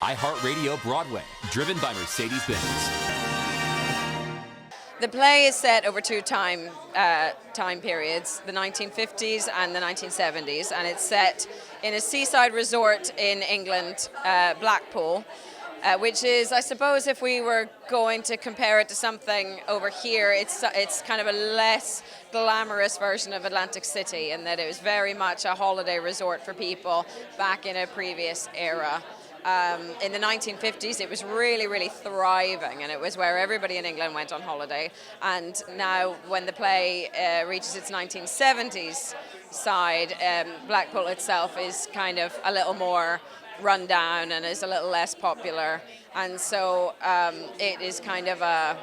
iHeartRadio Broadway, driven by Mercedes-Benz. The play is set over two time periods, the 1950s and the 1970s, and it's set in a seaside resort in England, Blackpool, which is, I suppose, if we were going to compare it to something over here, it's kind of a less glamorous version of Atlantic City, in that it was very much a holiday resort for people back in a previous era. In the 1950s, it was really, really thriving, and it was where everybody in England went on holiday. And now, when the play reaches its 1970s side, Blackpool itself is kind of a little more run down and is a little less popular. And so it is kind of a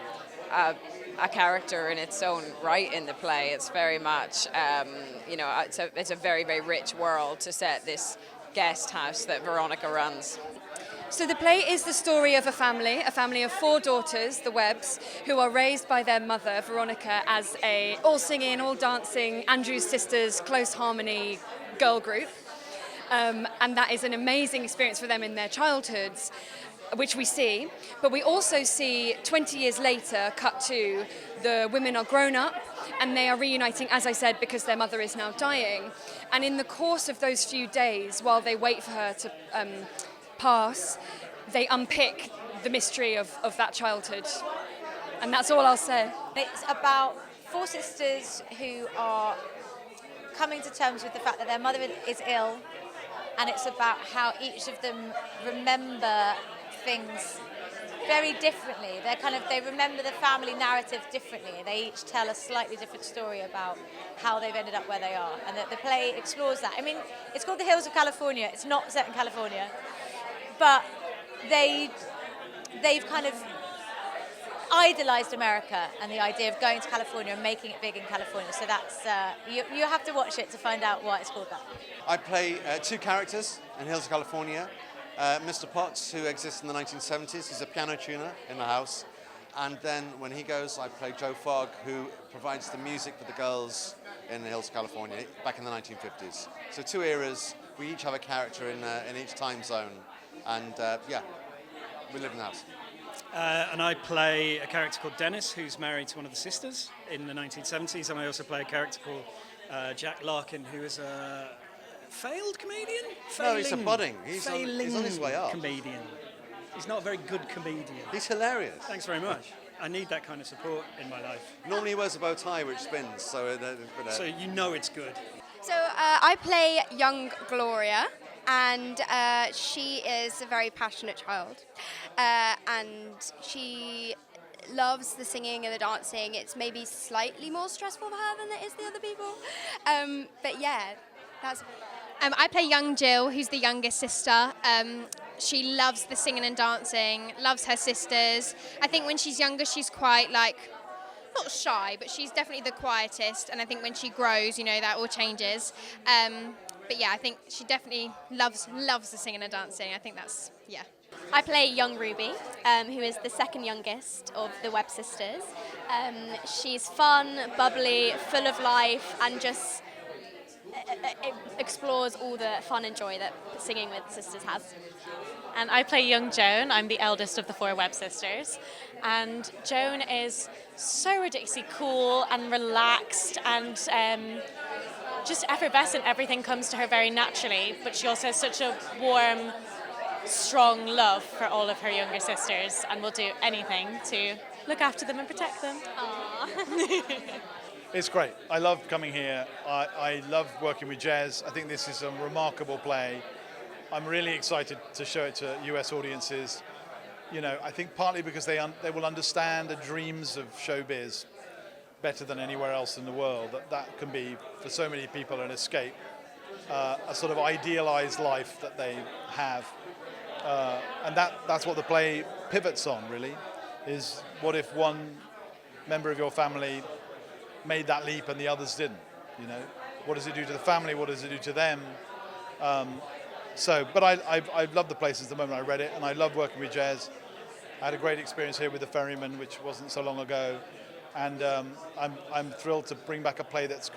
character in its own right in the play. It's very much, it's a very, very rich world to set this guest house that Veronica runs. So the play is the story of a family of four daughters, the Webbs, who are raised by their mother, Veronica, as a all singing, all dancing, Andrews Sisters, close harmony girl group. And that is an amazing experience for them in their childhoods, which we see. But we also see 20 years later, cut to the women are grown up and they are reuniting, as I said, because their mother is now dying. And in the course of those few days, while they wait for her to pass, they unpick the mystery of that childhood. And that's all I'll say. It's about four sisters who are coming to terms with the fact that their mother is ill, and it's about how each of them remember things very differently. They remember the family narrative differently. They each tell a slightly different story about how they've ended up where they are, and the play explores that. I mean, it's called The Hills of California. It's not set in California, but they've kind of idolized America and the idea of going to California and making it big in California. So that's you have to watch it to find out why it's called that. I play two characters in Hills of California. Mr. Potts, who exists in the 1970s, he's a piano tuner in the house. And then when he goes, I play Joe Fogg, who provides the music for the girls in the Hills of California back in the 1950s. So two eras, we each have a character in each time zone. And we live in the house. And I play a character called Dennis, who's married to one of the sisters in the 1970s. And I also play a character called Jack Larkin, who is a failed comedian? No, he's a budding. He's on his way up. Comedian. He's not a very good comedian. He's hilarious. Thanks very much. I need that kind of support in my life. Normally he wears a bow tie which spins, so... So you know it's good. So I play young Gloria, and she is a very passionate child. And she loves the singing and the dancing. It's maybe slightly more stressful for her than it is the other people. But yeah, that's... I play young Jill, who's the youngest sister. She loves the singing and dancing, loves her sisters. I think when she's younger, she's quite not shy, but she's definitely the quietest. And I think when she grows, that all changes. But yeah, I think she definitely loves the singing and dancing. I think that's, yeah. I play young Ruby, who is the second youngest of the Webb sisters. She's fun, bubbly, full of life, and just explores all the fun and joy that singing with sisters has. And I play young Joan. I'm the eldest of the four Webb sisters. And Joan is so ridiculously cool and relaxed and just effervescent. Everything comes to her very naturally, but she also has such a warm, strong love for all of her younger sisters and will do anything to look after them and protect them. Aww. It's great. I love coming here. I love working with Jez. I think this is a remarkable play. I'm really excited to show it to US audiences. I think partly because they will understand the dreams of showbiz better than anywhere else in the world. That can be, for so many people, an escape, a sort of idealized life that they have. And that's what the play pivots on, really, is what if one member of your family made that leap and the others didn't, What does it do to the family? What does it do to them? But I love the play since the moment I read it, and I love working with Jez. I had a great experience here with The Ferryman, which wasn't so long ago, and I'm thrilled to bring back a play that's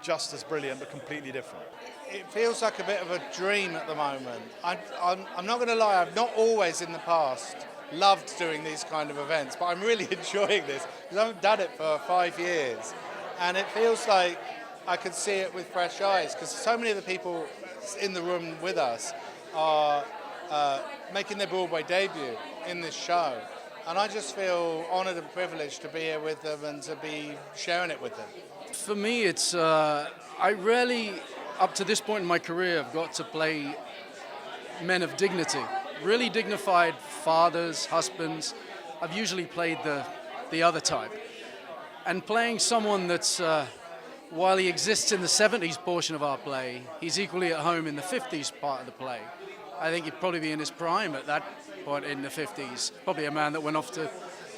just as brilliant but completely different. It feels like a bit of a dream at the moment. I'm not going to lie, I've not always in the past loved doing these kind of events, but I'm really enjoying this because I haven't done it for 5 years. And it feels like I could see it with fresh eyes because so many of the people in the room with us are making their Broadway debut in this show. And I just feel honoured and privileged to be here with them and to be sharing it with them. For me, it's, I rarely, up to this point in my career, have got to play men of dignity. Really dignified fathers, husbands. I've usually played the other type. And playing someone that's, while he exists in the 70s portion of our play, he's equally at home in the 50s part of the play. I think he'd probably be in his prime at that point in the 50s. Probably a man that went off to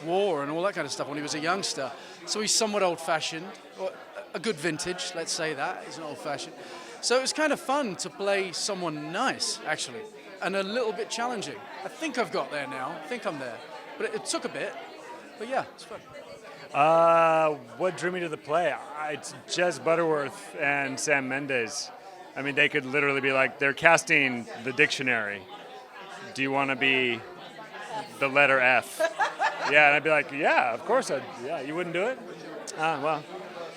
war and all that kind of stuff when he was a youngster. So he's somewhat old-fashioned, or a good vintage, let's say that. He's not old-fashioned. So it was kind of fun to play someone nice, actually, and a little bit challenging. I think I've got there now. I think I'm there. But it took a bit. But yeah, it's fun. What drew me to the play? It's Jez Butterworth and Sam Mendes. I mean, they could literally be like, they're casting the dictionary. Do you want to be the letter F? Yeah, and I'd be like, yeah, of course. Yeah, you wouldn't do it? Well,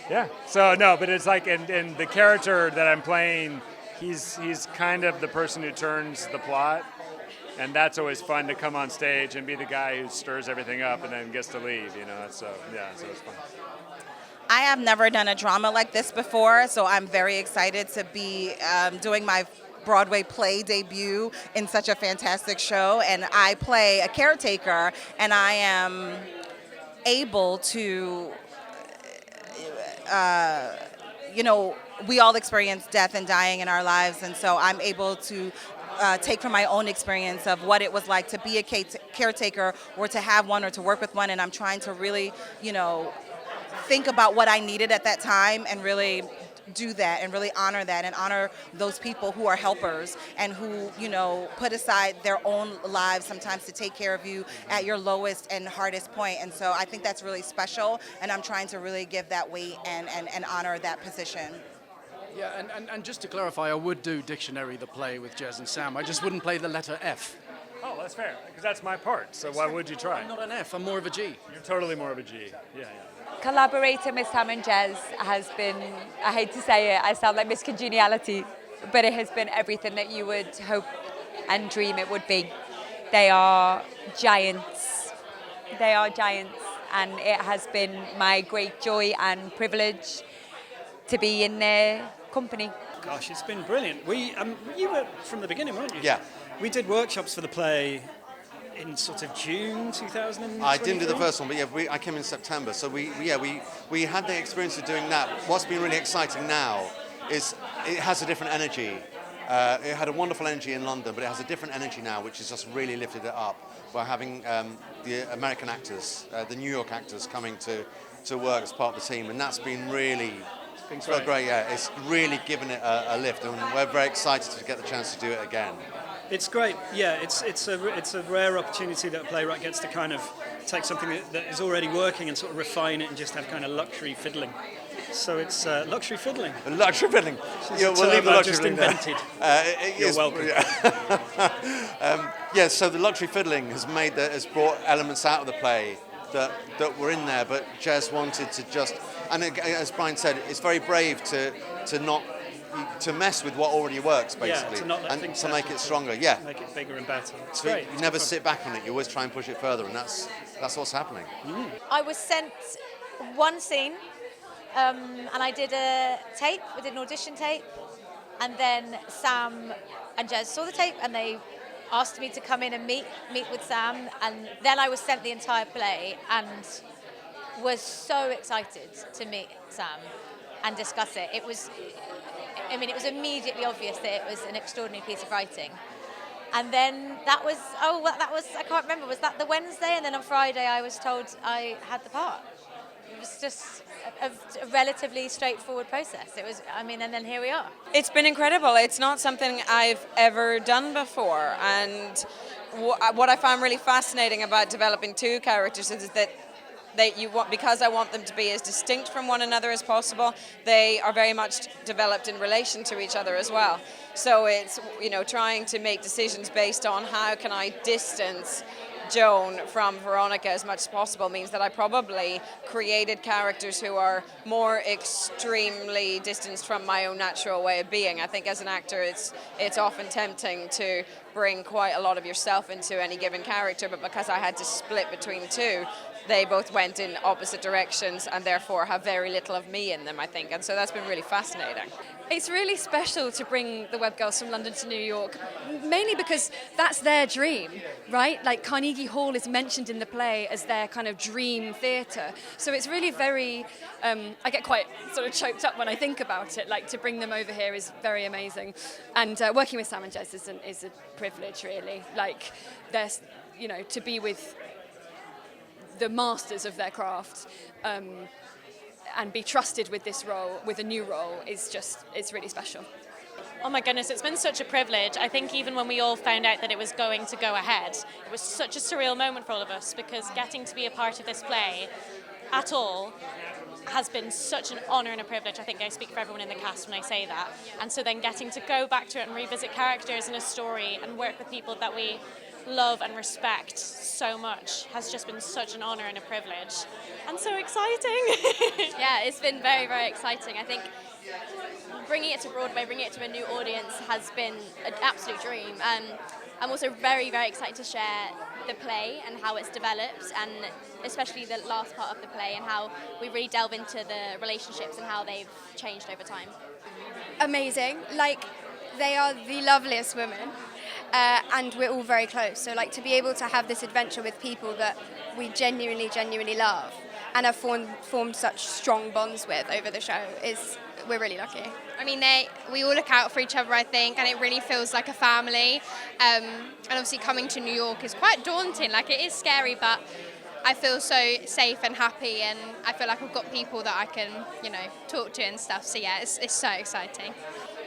yeah. So, no, but it's like, and the character that I'm playing, he's kind of the person who turns the plot. And that's always fun to come on stage and be the guy who stirs everything up and then gets to leave, you know. So, yeah, so it's fun. I have never done a drama like this before, so I'm very excited to be doing my Broadway play debut in such a fantastic show. And I play a caretaker, and I am able to, we all experience death and dying in our lives, and so I'm able to take from my own experience of what it was like to be a caretaker or to have one or to work with one, and I'm trying to really, think about what I needed at that time and really do that and really honor that and honor those people who are helpers and who, put aside their own lives sometimes to take care of you at your lowest and hardest point. And so I think that's really special, and I'm trying to really give that weight and honor that position. Yeah, and just to clarify, I would do Dictionary, the play with Jez and Sam. I just wouldn't play the letter F. Oh, that's fair, because that's my part, so why would you try? I'm not an F, I'm more of a G. You're totally more of a G, yeah. Collaborating with Sam and Jez has been, I hate to say it, I sound like Miss Congeniality, but it has been everything that you would hope and dream it would be. They are giants. They are giants, and it has been my great joy and privilege to be in their company. Gosh, it's been brilliant. You were from the beginning, weren't you? Yeah. We did workshops for the play in sort of June 2000. I didn't do the first one, but yeah, I came in September. So we had the experience of doing that. What's been really exciting now is it has a different energy. It had a wonderful energy in London, but it has a different energy now, which has just really lifted it up by having the American actors, the New York actors coming to work as part of the team, and that's been really great. Yeah, it's really given it a lift, and we're very excited to get the chance to do it again. It's great. Yeah, it's a rare opportunity that a playwright gets to kind of take something that is already working and sort of refine it and just have kind of luxury fiddling. So it's luxury fiddling. Luxury fiddling. Yeah, we'll leave the luxury just fiddling invented. You're welcome. Yeah. So the luxury fiddling has brought elements out of the play that were in there, but Jez wanted to just, and as Brian said, it's very brave to not to mess with what already works, basically, yeah, to not let and things to make it stronger. Yeah, make it bigger and better. It's great. You never sit back on it. You always try and push it further, and that's what's happening. I was sent one scene, and I did a tape. We did an audition tape, and then Sam and Jez saw the tape, and they asked me to come in and meet with Sam, and then I was sent the entire play, and was so excited to meet Sam and discuss it. It was immediately obvious that it was an extraordinary piece of writing. And then that was, I can't remember, was that the Wednesday? And then on Friday I was told I had the part. It was just a relatively straightforward process. It was, and then here we are. It's been incredible. It's not something I've ever done before. And what I find really fascinating about developing two characters is that because I want them to be as distinct from one another as possible, they are very much developed in relation to each other as well. So it's, trying to make decisions based on how can I distance Joan from Veronica as much as possible means that I probably created characters who are more extremely distanced from my own natural way of being. I think as an actor it's often tempting to bring quite a lot of yourself into any given character, but because I had to split between two, they both went in opposite directions and therefore have very little of me in them, I think. And so that's been really fascinating. It's really special to bring the Web Girls from London to New York, mainly because that's their dream, right? Like Carnegie Hall is mentioned in the play as their kind of dream theatre. So it's really very, I get quite sort of choked up when I think about it. Like to bring them over here is very amazing. And working with Sam and Jez is a privilege, really. Like there's, to be with the masters of their craft, and be trusted with this role, with a new role, it's really special. Oh my goodness, it's been such a privilege. I think even when we all found out that it was going to go ahead, it was such a surreal moment for all of us, because getting to be a part of this play at all has been such an honour and a privilege. I think I speak for everyone in the cast when I say that. And so then getting to go back to it and revisit characters and a story and work with people that we love and respect so much has just been such an honour and a privilege. And so exciting. Yeah, it's been very, very exciting. I think bringing it to Broadway, bringing it to a new audience has been an absolute dream. I'm also very, very excited to share the play and how it's developed, and especially the last part of the play and how we really delve into the relationships and how they've changed over time. Amazing. Like, they are the loveliest women. And we're all very close. So like to be able to have this adventure with people that we genuinely love and have formed such strong bonds with over the show we're really lucky. I mean, we all look out for each other, I think, and it really feels like a family. And obviously coming to New York is quite daunting. Like, it is scary, but I feel so safe and happy, and I feel like I've got people that I can, talk to and stuff. So yeah, it's so exciting.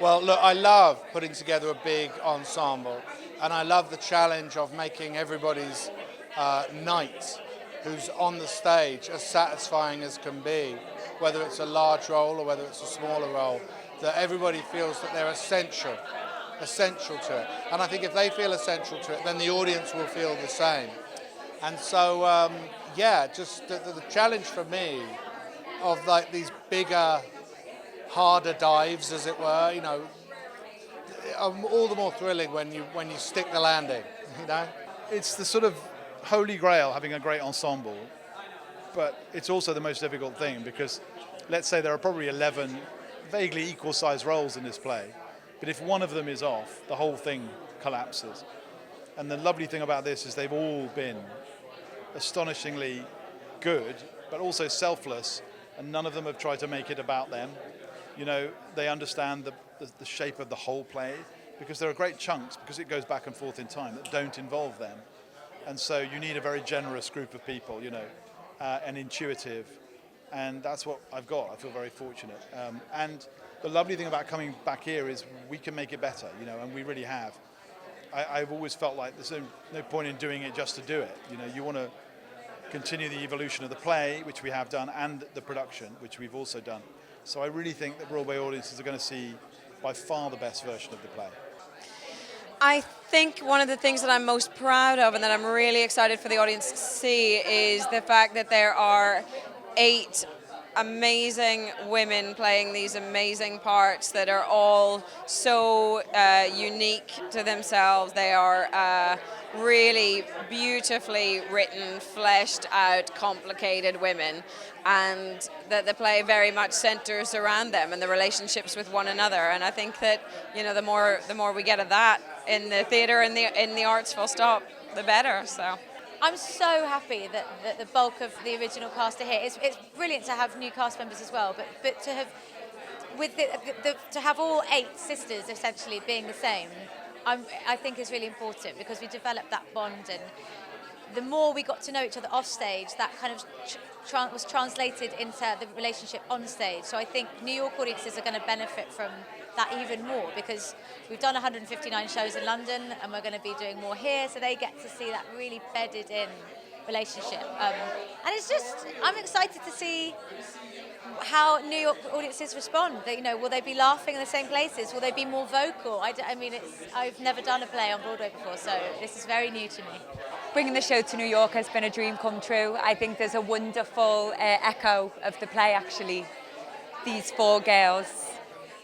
Well, look, I love putting together a big ensemble, and I love the challenge of making everybody's night who's on the stage as satisfying as can be, whether it's a large role or whether it's a smaller role, that everybody feels that they're essential to it. And I think if they feel essential to it, then the audience will feel the same. And so, just the challenge for me of like these bigger, harder dives, as it were, all the more thrilling when you stick the landing, It's the sort of holy grail, having a great ensemble, but it's also the most difficult thing, because let's say there are probably 11 vaguely equal-sized roles in this play, but if one of them is off, the whole thing collapses. And the lovely thing about this is they've all been astonishingly good, but also selfless, and none of them have tried to make it about them. They understand the shape of the whole play, because there are great chunks, because it goes back and forth in time, that don't involve them. And so you need a very generous group of people, and intuitive. And that's what I've got. I feel very fortunate. And the lovely thing about coming back here is we can make it better, and we really have. I've always felt like there's no point in doing it just to do it. You want to continue the evolution of the play, which we have done, and the production, which we've also done. So I really think that Broadway audiences are going to see by far the best version of the play. I think one of the things that I'm most proud of and that I'm really excited for the audience to see is the fact that there are 8 amazing women playing these amazing parts that are all so unique to themselves. They are really beautifully written, fleshed out, complicated women, and that the play very much centers around them and the relationships with one another. And I think that the more we get of that in the theatre and in the arts, full stop, the better. So I'm so happy that the bulk of the original cast are here. It's brilliant to have new cast members as well, but to have to have all 8 sisters essentially being the same, I think is really important, because we developed that bond, and the more we got to know each other off stage, that kind of was translated into the relationship on stage. So I think New York audiences are going to benefit from that even more, because we've done 159 shows in London and we're going to be doing more here, so they get to see that really bedded in relationship. And it's just, I'm excited to see how New York audiences respond. That, you know, will they be laughing in the same places? Will they be more vocal? I mean, I've never done a play on Broadway before, so this is very new to me. Bringing the show to New York has been a dream come true. I think there's a wonderful echo of the play, actually. These 4 girls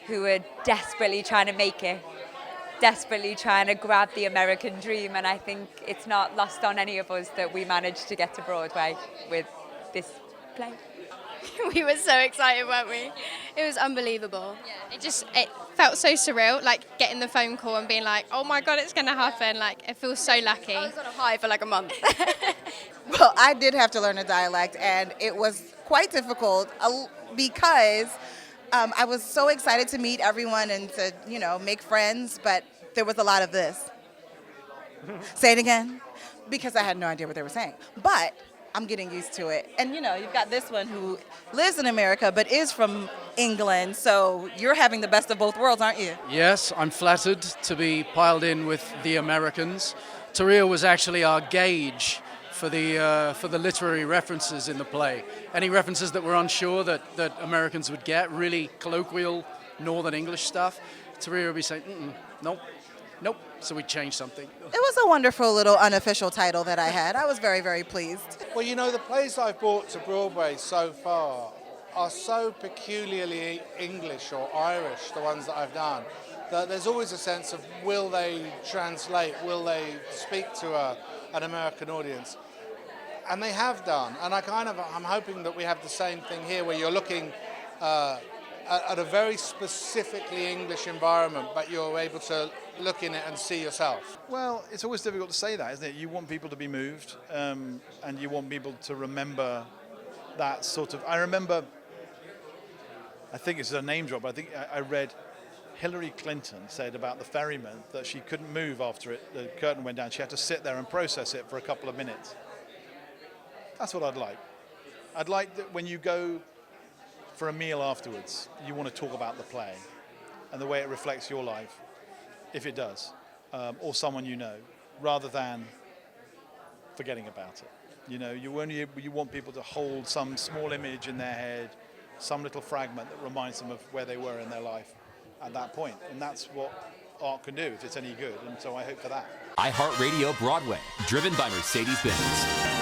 who are desperately trying to make it, desperately trying to grab the American dream, and I think it's not lost on any of us that we managed to get to Broadway with this play. We were so excited, weren't we? It was unbelievable. Yeah, it felt so surreal, like getting the phone call and being like, oh my God, it's going to happen. Like, it feels so lucky. I was on a high for like a month. Well, I did have to learn a dialect, and it was quite difficult because I was so excited to meet everyone and to, you know, make friends, but there was a lot of this. Say it again, because I had no idea what they were saying. But I'm getting used to it. And, you know, you've got this one who lives in America but is from England, so you're having the best of both worlds, aren't you? Yes, I'm flattered to be piled in with the Americans. Taria was actually our gauge for the literary references in the play. Any references that we're unsure that Americans would get, really colloquial Northern English stuff, Taria would be saying, nope. So we changed something. It was a wonderful little unofficial title that I had. I was very, very pleased. Well, you know, the plays I've brought to Broadway so far are so peculiarly English or Irish, the ones that I've done, that there's always a sense of will they translate, will they speak to an American audience? And they have done. And I'm hoping that we have the same thing here, where you're looking at a very specifically English environment, but you're able to look in it and see yourself. Well, it's always difficult to say that, isn't it? You want people to be moved, and you want people to remember that sort of... I think it's a name drop, but I think I read Hillary Clinton said about the ferryman that she couldn't move after the curtain went down. She had to sit there and process it for a couple of minutes. That's what I'd like. I'd like that when you go for a meal afterwards, you want to talk about the play and the way it reflects your life, if it does, or someone you know, rather than forgetting about it. You know, you want people to hold some small image in their head, some little fragment that reminds them of where they were in their life at that point. And that's what art can do if it's any good. And so I hope for that. iHeartRadio Broadway, driven by Mercedes-Benz.